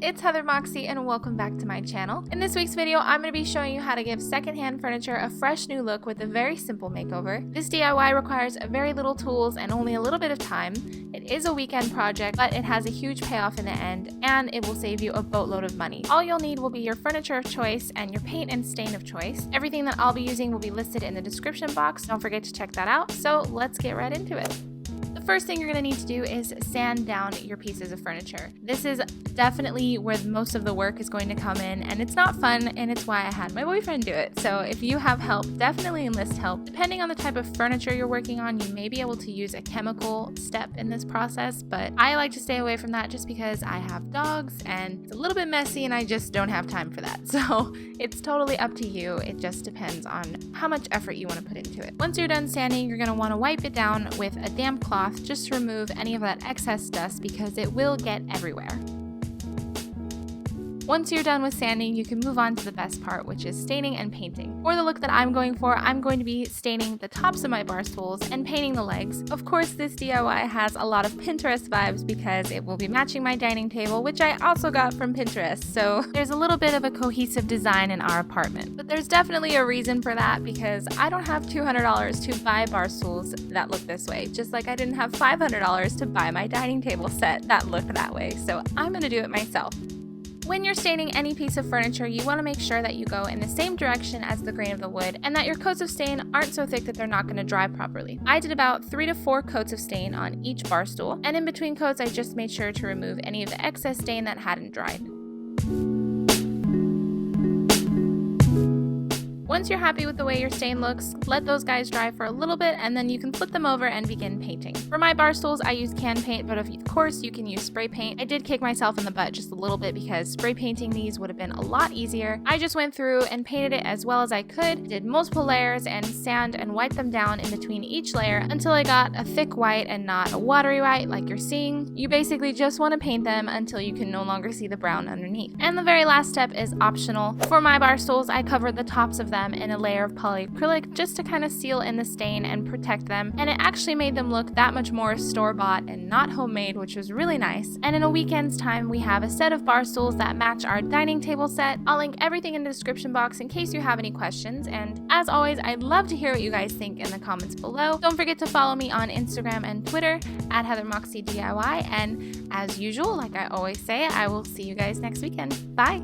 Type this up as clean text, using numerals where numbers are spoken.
it's Heather Moxie and welcome back to my channel. In this week's video, I'm going to be showing you how to give secondhand furniture a fresh new look with a very simple makeover. This DIY requires very little tools and only a little bit of time. It is a weekend project, but it has a huge payoff in the end and it will save you a boatload of money. All you'll need will be your furniture of choice and your paint and stain of choice. Everything that I'll be using will be listed in the description box. Don't forget to check that out. So let's get right into it. First thing you're going to need to do is sand down your pieces of furniture. This is definitely where most of the work is going to come in, and it's not fun, and it's why I had my boyfriend do it. So if you have help, definitely enlist help. Depending on the type of furniture you're working on, you may be able to use a chemical step in this process, but I like to stay away from that just because I have dogs and it's a little bit messy and I just don't have time for that. So it's totally up to you. It just depends on how much effort you want to put into it. Once you're done sanding, you're going to want to wipe it down with a damp cloth just to remove any of that excess dust because it will get everywhere. Once you're done with sanding, you can move on to the best part, which is staining and painting. For the look that I'm going for, I'm going to be staining the tops of my bar stools and painting the legs. Of course, this DIY has a lot of Pinterest vibes because it will be matching my dining table, which I also got from Pinterest. So there's a little bit of a cohesive design in our apartment. But there's definitely a reason for that because I don't have $200 to buy bar stools that look this way, just like I didn't have $500 to buy my dining table set that look that way. So I'm going to do it myself. When you're staining any piece of furniture, you want to make sure that you go in the same direction as the grain of the wood and that your coats of stain aren't so thick that they're not going to dry properly. I did about 3 to 4 coats of stain on each bar stool, and in between coats I just made sure to remove any of the excess stain that hadn't dried. Once you're happy with the way your stain looks, let those guys dry for a little bit and then you can flip them over and begin painting. For my bar stools, I used can paint, but of course you can use spray paint. I did kick myself in the butt just a little bit because spray painting these would have been a lot easier. I just went through and painted it as well as I could, did multiple layers and sand and wiped them down in between each layer until I got a thick white and not a watery white like you're seeing. You basically just want to paint them until you can no longer see the brown underneath. And the very last step is optional. For my bar stools, I covered the tops of them in a layer of polyacrylic just to kind of seal in the stain and protect them, and it actually made them look that much more store-bought and not homemade, which was really nice. And in a weekend's time, we have a set of bar stools that match our dining table set. I'll link everything in the description box in case you have any questions, and as always, I'd love to hear what you guys think in the comments below. Don't forget to follow me on Instagram and Twitter at HeatherMoxieDIY, and as usual, like I always say, I will see you guys next weekend. Bye!